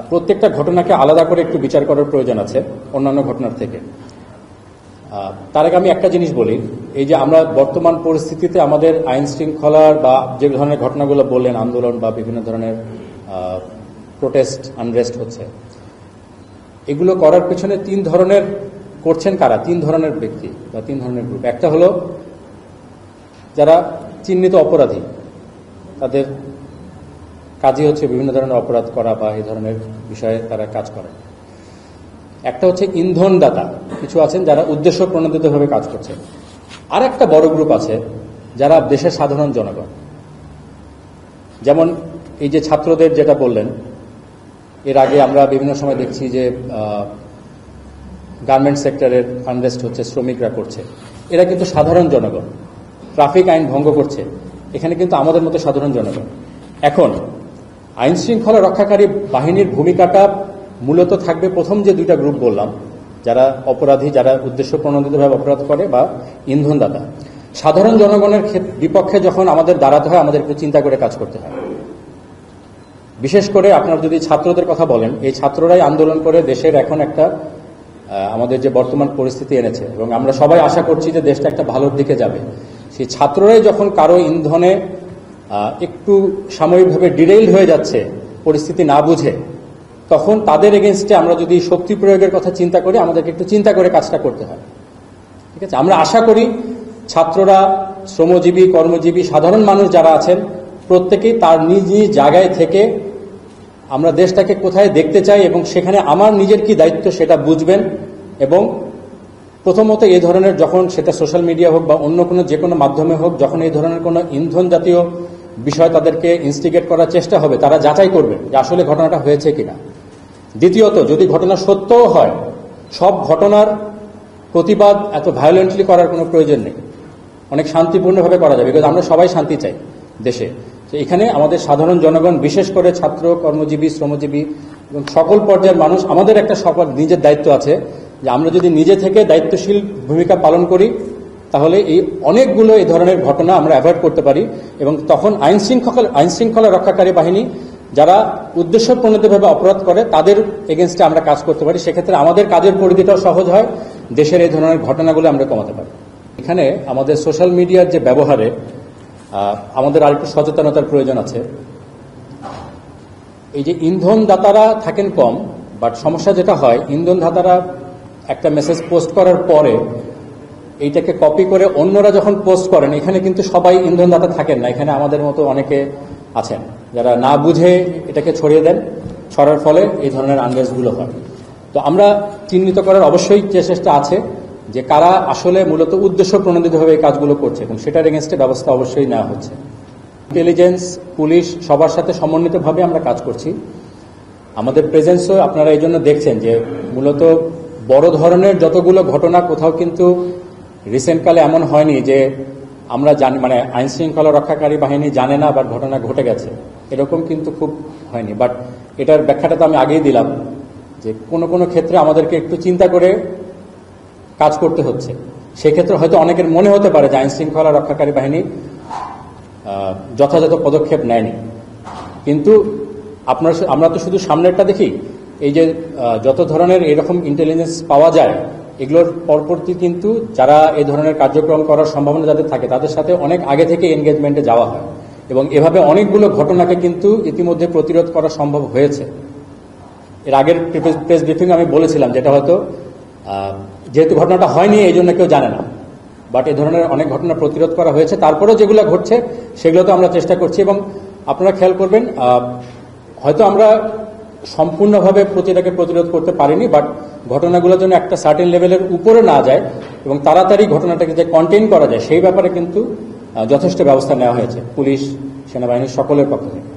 প্রত্যেকটা ঘটনাকে আলাদা করে একটু বিচার করার প্রয়োজন আছে অন্যান্য ঘটনার থেকে। তার আগে আমি একটা জিনিস বলি, এই যে আমরা বর্তমান পরিস্থিতিতে আমাদের আইন শৃঙ্খলার বা যে ধরনের ঘটনাগুলো বললেন, আন্দোলন বা বিভিন্ন ধরনের প্রোটেস্ট আনরেস্ট হচ্ছে, এগুলো করার পেছনে তিন ধরনের করছেন কারা, তিন ধরনের ব্যক্তি বা তিন ধরনের গ্রুপ। একটা হলো যারা চিহ্নিত অপরাধী, তাদের কাজই হচ্ছে বিভিন্ন ধরনের অপরাধ করা বা এই ধরনের বিষয়ে তারা কাজ করে। একটা হচ্ছে ইন্ধনদাতা, কিছু আছেন যারা উদ্দেশ্য প্রণোদিতভাবে কাজ করছে। আর একটা বড় গ্রুপ আছে যারা দেশের সাধারণ জনগণ, যেমন এই যে ছাত্রদের যেটা বললেন, এর আগে আমরা বিভিন্ন সময় দেখছি যে গার্মেন্টস সেক্টরের আনরেস্ট হচ্ছে, শ্রমিকরা করছে, এরা কিন্তু সাধারণ জনগণ, ট্রাফিক আইন ভঙ্গ করছে, এখানে কিন্তু আমাদের মতো সাধারণ জনগণ। এখন আইন শৃঙ্খলা রক্ষাকারী বাহিনীর ভূমিকাটা মূলত থাকবে প্রথম যে দুইটা গ্রুপ বললাম, যারা অপরাধী, যারা উদ্দেশ্য প্রণোদিতভাবে অপরাধ করে, বা ইন্ধনদাতা। সাধারণ জনগণের বিপক্ষে যখন আমাদের দাঁড়াতে হয়, আমাদের একটু চিন্তা করে কাজ করতে হয়। বিশেষ করে আপনারা যদি ছাত্রদের কথা বলেন, এই ছাত্ররাই আন্দোলন করে দেশের এখন একটা আমাদের যে বর্তমান পরিস্থিতি এনেছে, এবং আমরা সবাই আশা করছি যে দেশটা একটা ভালোর দিকে যাবে। সেই ছাত্ররাই যখন কারো ইন্ধনে একটু সাময়িকভাবে ডিরেইল হয়ে যাচ্ছে, পরিস্থিতি না বুঝে, তখন তাদের এগেনস্টে আমরা যদি শক্তি প্রয়োগের কথা চিন্তা করি, আমাদেরকে একটু চিন্তা করে কাজটা করতে হয়। ঠিক আছে, আমরা আশা করি ছাত্ররা, শ্রমজীবী, কর্মজীবী, সাধারণ মানুষ যারা আছেন, প্রত্যেকেই তার নিজ নিজ জায়গায় থেকে আমরা দেশটাকে কোথায় দেখতে চাই এবং সেখানে আমার নিজের কি দায়িত্ব সেটা বুঝবেন। এবং প্রথমত এই ধরনের যখন সেটা সোশ্যাল মিডিয়া হোক বা অন্য কোনো যে কোনো মাধ্যমে হোক, যখন এই ধরনের কোনো ইন্ধন জাতীয় বিষয় তাদেরকে ইনস্টিগেট করার চেষ্টা হবে, তারা যাচাই করবেন যে আসলে ঘটনাটা হয়েছে কিনা। দ্বিতীয়ত, যদি ঘটনা সত্যও হয়, সব ঘটনার প্রতিবাদ এত ভায়োলেন্টলি করার কোনো প্রয়োজন নেই, অনেক শান্তিপূর্ণভাবে করা যাবে, বিকজ আমরা সবাই শান্তি চাই দেশে। তো এখানে আমাদের সাধারণ জনগণ, বিশেষ করে ছাত্র, কর্মজীবী, শ্রমজীবী এবং সকল পর্যায়ের মানুষ, আমাদের একটা সকল নিজের দায়িত্ব আছে যে আমরা যদি নিজে থেকে দায়িত্বশীল ভূমিকা পালন করি, তাহলে এই অনেকগুলো এই ধরনের ঘটনা আমরা অ্যাভয়েড করতে পারি। এবং তখন আইন শৃঙ্খলা রক্ষাকারী বাহিনী যারা উদ্দেশ্য প্রণোদিতভাবে অপরাধ করে, তাদের এগেনস্টে আমরা কাজ করতে পারি। সেক্ষেত্রে আমাদের কাজের পরিধিটাও সহজ হয়, দেশের এই ধরনের ঘটনাগুলো আমরা কমাতে পারি। এখানে আমাদের সোশ্যাল মিডিয়ার যে ব্যবহারে আমাদের আরেকটু সচেতনতার প্রয়োজন আছে। এই যে ইন্ধনদাতারা থাকেন কম, বাট সমস্যা যেটা হয়, ইন্ধনদাতারা একটা মেসেজ পোস্ট করার পরে এইটাকে কপি করে অন্যরা যখন পোস্ট করেন, এখানে কিন্তু সবাই ইন্ধনদাতা থাকেন না। এখানে আমাদের মতো অনেকে আছেন যারা না বুঝে এটাকে ছড়িয়ে দেন, ছড়ার ফলে এই ধরনের আনরেস্টগুলো হয়। তো আমরা চিহ্নিত করার অবশ্যই চেষ্টা আছে যে কারা আসলে মূলত উদ্দেশ্য প্রণোদিতভাবে এই কাজগুলো করছে, এবং সেটার এগেনস্টে ব্যবস্থা অবশ্যই নেওয়া হচ্ছে। ইন্টেলিজেন্স, পুলিশ, সবার সাথে সমন্বিতভাবে আমরা কাজ করছি। আমাদের প্রেজেন্সও আপনারা এই জন্য দেখছেন যে মূলত বড় ধরনের যতগুলো ঘটনা, কোথাও কিন্তু রিসেন্টকালে এমন হয়নি যে আমরা জানি, মানে আইন শৃঙ্খলা রক্ষাকারী বাহিনী জানে না বা ঘটনা ঘটে গেছে, এরকম কিন্তু খুব হয়নি। বাট এটার ব্যাখ্যাটা তো আমি আগেই দিলাম যে কোনো কোনো ক্ষেত্রে আমাদেরকে একটু চিন্তা করে কাজ করতে হচ্ছে। সেক্ষেত্রে হয়তো অনেকের মনে হতে পারে যে আইন শৃঙ্খলা রক্ষাকারী বাহিনী যথাযথ পদক্ষেপ নেয়নি, কিন্তু আমরা তো শুধু সামনেরটা দেখি। এই যে যত ধরনের এরকম ইন্টেলিজেন্স পাওয়া যায়, এগুলোর পরবর্তী কিন্তু যারা এই ধরনের কার্যক্রম করার সম্ভাবনা যাদের থাকে, তাদের সাথে অনেক আগে থেকে এনগেজমেন্টে যাওয়া হয়, এবং এভাবে অনেকগুলো ঘটনাকে কিন্তু ইতিমধ্যে প্রতিরোধ করা সম্ভব হয়েছে। এর আগের প্রেস ব্রিফিং আমি বলেছিলাম, যেটা হয়তো যেহেতু ঘটনাটা হয়নি এই জন্য কেউ জানে না, বাট এই ধরনের অনেক ঘটনা প্রতিরোধ করা হয়েছে। তারপরেও যেগুলো ঘটছে সেগুলো তো আমরা চেষ্টা করছি, এবং আপনারা খেয়াল করবেন হয়তো আমরা সম্পূর্ণভাবে প্রতিটাকে প্রতিরোধ করতে পারিনি, বাট ঘটনাগুলোর জন্য একটা সার্টেন লেভেলের উপরে না যায় এবং তাড়াতাড়ি ঘটনাটাকে যে কন্টেইন করা যায়, সেই ব্যাপারে কিন্তু যথেষ্ট ব্যবস্থা নেওয়া হয়েছে পুলিশ, সেনাবাহিনীর সকলের পক্ষ থেকে।